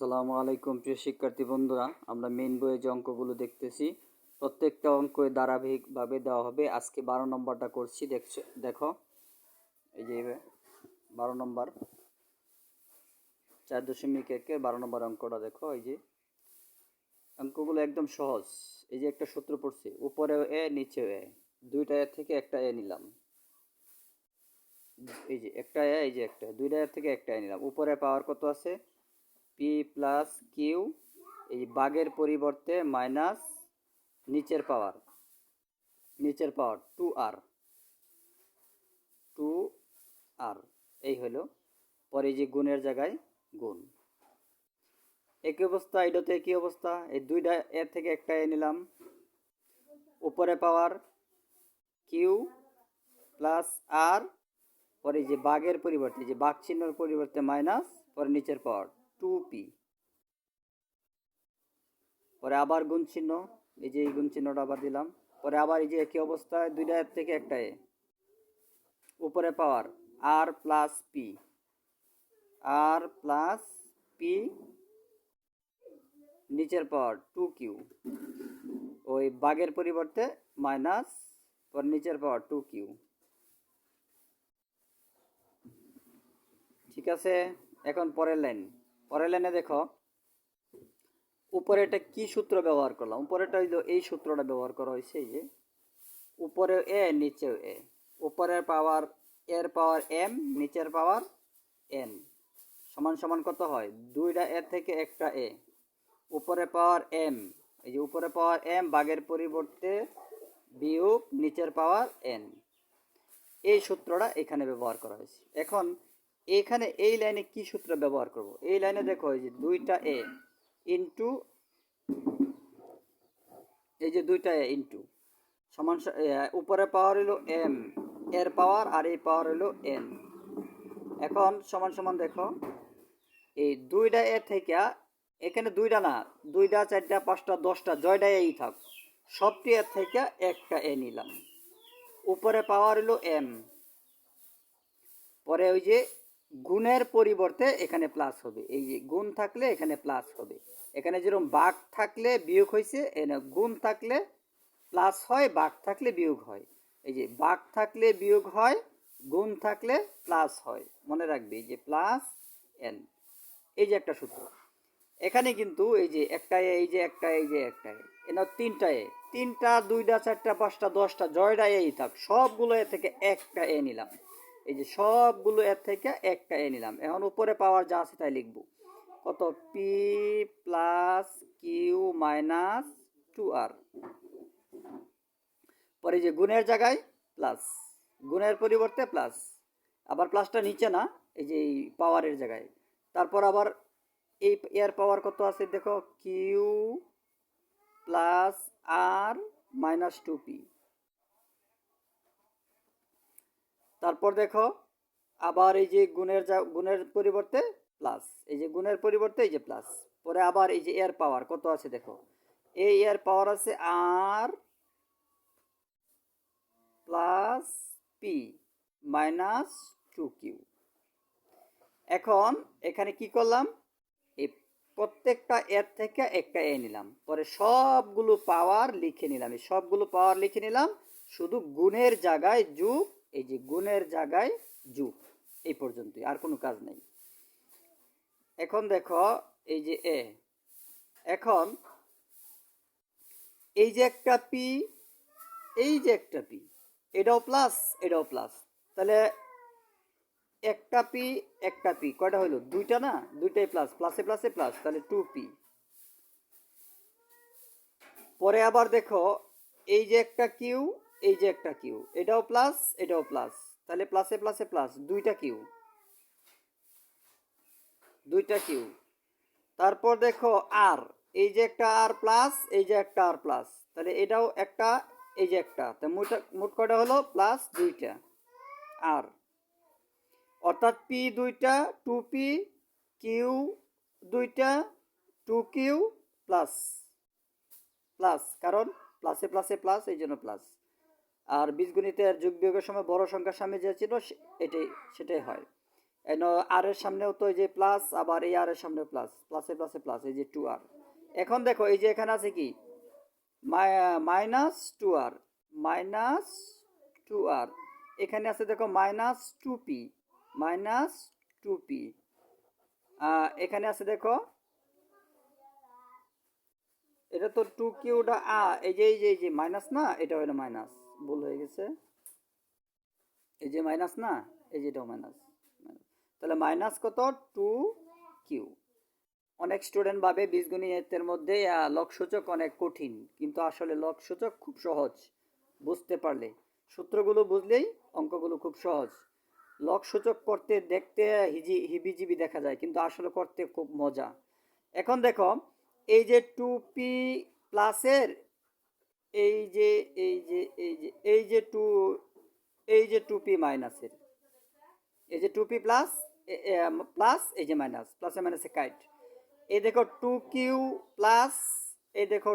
আসসালামু আলাইকুম প্রিয় শিক্ষার্থী বন্ধুরা, আমরা মেইন বইয়ে যে অঙ্কগুলো দেখতেছি প্রত্যেকটা অঙ্কই ধারাবাহিকভাবে দেওয়া হবে। আজকে 12 নম্বরটা করছি, দেখো এই যে 12 নম্বর 4.1 12 নম্বর অঙ্কটা দেখো। এই যে অঙ্কগুলো একদম সহজ। এই যে একটা সূত্র পড়ছি, উপরেও এ নিচেও এ, দুইটা এর থেকে একটা এ নিলাম। এই যে একটা এ, এই যে একটা, দুইটা এর থেকে একটা এ নিলাম। উপরে পাওয়ার কত আছে? পি প্লাস কিউ, এই বাগের পরিবর্তে মাইনাস নিচের পাওয়ার 2r এই হলো। পরে যে গুণের জায়গায় গুণ। একই অবস্থা এটাতে, একই অবস্থা। এই দুইটা এর থেকে একটা এ নিলাম। উপরে পাওয়ার কিউ প্লাস আর, পরে যে বাগের পরিবর্তে, যে বাগ চিহ্নের পরিবর্তে মাইনাস, পরে নিচের পাওয়ার 2p, পরে আবার গুণ চিহ্ন, এই যে এই গুণ চিহ্নটা আবার দিলাম। পরে আবার এই যে একই অবস্থায় দুইটা এর থেকে একটা এ, উপরে পাওয়ার আর প্লাস পি, নিচের পাওয়ার 2q, ওই বাগের পরিবর্তে মাইনাস, পর নিচের পাওয়ার 2q। ঠিক আছে, এখন পরের লাইনে দেখো, উপরে এটা কি সূত্র ব্যবহার করলাম? উপরেটা হইলো এই সূত্রটা ব্যবহার করা হয়েছে। এই যে উপরে এ নিচেও এ, উপরের পাওয়ার এর পাওয়ার এম, নিচের পাওয়ার এন, সমান সমান কত হয়? দুইটা এর থেকে একটা এ, উপরে পাওয়ার এম, এই যে উপরে পাওয়ার এম বাগের পরিবর্তে বিয়োগ নিচের পাওয়ার এন। এই সূত্রটা এখানে ব্যবহার করা হয়েছে। এখন এখানে এই লাইনে কি সূত্র ব্যবহার করব? এই লাইনে দেখো, এই যে দুইটা এ ইন্টু, এই যে দুইটা এ ইন্টু সমান, উপরে পাওয়ার হলো এম, এর পাওয়ার, আর এই পাওয়ার হলো এন। এখন সমান সমান দেখো, এই দুইটা এ থেকে, এখানে দুইটা না, দুইটা চারটা পাঁচটা দশটা জয়টা এই থাক, সবটি এর থেকে একটা এ নিলাম। উপরে পাওয়ার হলো এম, পরে ওই যে গুণের পরিবর্তে এখানে প্লাস হবে। এই যে গুণ থাকলে এখানে প্লাস হবে। এখানে যেরকম বাঘ থাকলে বিয়োগ হয়েছে, এখানে গুণ থাকলে প্লাস হয়, বাঘ থাকলে বিয়োগ হয়। এই যে বাঘ থাকলে বিয়োগ হয়, গুণ থাকলে প্লাস হয়। মনে রাখবে, এই যে প্লাস এন, এই যে একটা সূত্র। এখানে কিন্তু এই যে একটা এ, এই যে একটা, এই যে একটা এনে তিনটা এ, তিনটা দুইটা চারটা পাঁচটা দশটা জয়টা এই থাক, সবগুলো এর থেকে একটা এ নিলাম। এই যে সবগুলো এর থেকে একটা এ নিলাম। এখন উপরে পাওয়ার যা আছে তাই লিখবো। কত? P plus Q minus 2r, পরে যে গুণের জায়গায় প্লাস, গুণের পরিবর্তে প্লাস, আবার প্লাসটা নিচে না, এই যে এই পাওয়ারের জায়গায়। তারপর আবার এই এর পাওয়ার কত আছে দেখো, কিউ প্লাস আর মাইনাস 2p। তারপর দেখো আবার এই যে গুণের পরিবর্তে প্লাস, এই যে গুণের পরিবর্তে এই যে প্লাস, পরে আবার এই যে এর পাওয়ার কত আছে দেখো, এই এর পাওয়ার আছে আর প্লাস পি মাইনাস 2q। এখন এখানে কি করলাম? এই প্রত্যেকটা এর থেকে একটা এ নিলাম, পরে সবগুলো পাওয়ার লিখে নিলাম। এই সবগুলো পাওয়ার লিখে নিলাম, শুধু গুণের জায়গায় যোগ, এই যে গুণের জায়গায় যোগ, এই পর্যন্তই, আর কোনো কাজ নেই। এখন দেখো এই যে এ, এখন এই যে একটা পি, এই যে একটা পি, এটাও প্লাস, এটাও প্লাস, তাহলে একটা পি কয়টা হইলো? দুইটা না, দুইটাই প্লাস, প্লাসে প্লাসে প্লাস, তাহলে 2p। পরে আবার দেখো এই যে একটা কিউ, এই যে একটা কিউ, এটাও প্লাস, এটাও প্লাস, তাহলে প্লাসে প্লাসে প্লাস, দুইটা কিউ। তারপর দেখো আর, এই যে একটা আর প্লাস, এই যে একটা আর প্লাস, তাহলে এটাও একটা, এই যে একটা, মোট কয়টা হলো? প্লাস দুইটা আর, অর্থাৎ পি দুইটা, 2p, কিউ দুইটা, 2q, প্লাস প্লাস, কারণ প্লাসে প্লাসে প্লাস, এই জন্য প্লাস। আর বীজগণিতের যোগ বিয়োগের সময় বড় সংখ্যার সামনে যে ছিল এটাই, সেটাই হয়। আর এর সামনেও তো এই যে প্লাস, আবার এই আর এর সামনেও প্লাস, প্লাসে প্লাসে প্লাস, এই যে 2r। এখন দেখো এই যে এখানে আছে কি -2r, -2r, এখানে আছে দেখো -2p, -2p, এখানে আছে দেখো, এটা তো 2q, এই যে মাইনাস না, এটা হলো মাইনাস, ভুল হয়ে গেছে, এই যে মাইনাস না, এই যে এটাও মাইনাস, তাহলে মাইনাস কত 2q। অনেক স্টুডেন্ট ভাবে বীজগণিতের মধ্যে লবসূচক অনেক কঠিন, কিন্তু আসলে লবসূচক খুব সহজ, বুঝতে পারলে, সূত্রগুলো বুঝলেই অঙ্কগুলো খুব সহজ। লবসূচক করতে দেখতে হিবিজিবি দেখা যায়, কিন্তু আসলে করতে খুব মজা। এখন দেখো এই যে 2p প্লাসের এই যে এই যে এই যে এই যে 2, এই যে 2p মাইনাসের, এই যে 2p প্লাস প্লাস এই যে মাইনাস, প্লাসে মাইনাসে কাইট, এই দেখো 2q প্লাস, এই দেখো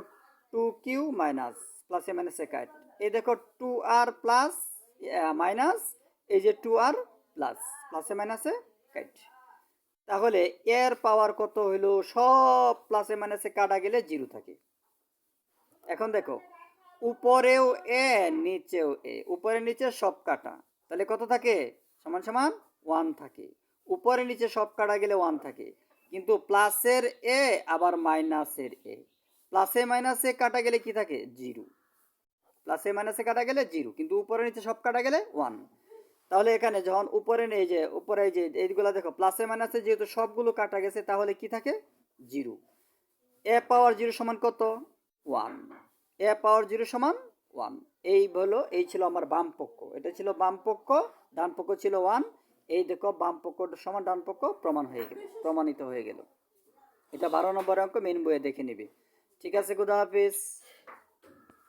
2q মাইনাস, প্লাসে মাইনাসে কাট, এই দেখো 2r প্লাস মাইনাস, এই যে 2r প্লাস, প্লাসে মাইনাসে কাট। তাহলে এর পাওয়ার কত হইল, সব প্লাসে মাইনাসে কাটা গেলে জিরো থাকে। এখন দেখো উপরেও এ নিচেও এ, উপরে নিচে সব কাটা, তাহলে কত থাকে, সমান সমান 1 থাকে। উপরে নিচে সব কাটা গেলে 1 থাকে, কিন্তু প্লাসের এ আবার মাইনাসের এ, প্লাসে মাইনাসে কাটা গেলে কি থাকে, জিরো। প্লাসে মাইনাসে কাটা গেলে জিরো, কিন্তু উপরে নিচে সব কাটা গেলে 1। তাহলে এখানে যখন উপরে এই যে উপরে এই যে এইগুলো দেখো প্লাসে মাইনাসে যেহেতু সবগুলো কাটা গেছে, তাহলে কি থাকে, জিরো। এ পাওয়ার জিরো সমান কত, 1। এ পাওয়ার জিরো সমান 1। এই হলো, এই ছিল আমার বাম পক্ষ, এটা ছিল বাম পক্ষ, ডান পক্ষ ছিল 1। এই দেখো বাম পক্ষ সমান ডান পক্ষ প্রমাণিত হয়ে গেল। এটা 12 নম্বর অঙ্ক, মেন বইয়ে দেখে নিবে। ঠিক আছে, খুদা হাফিজ।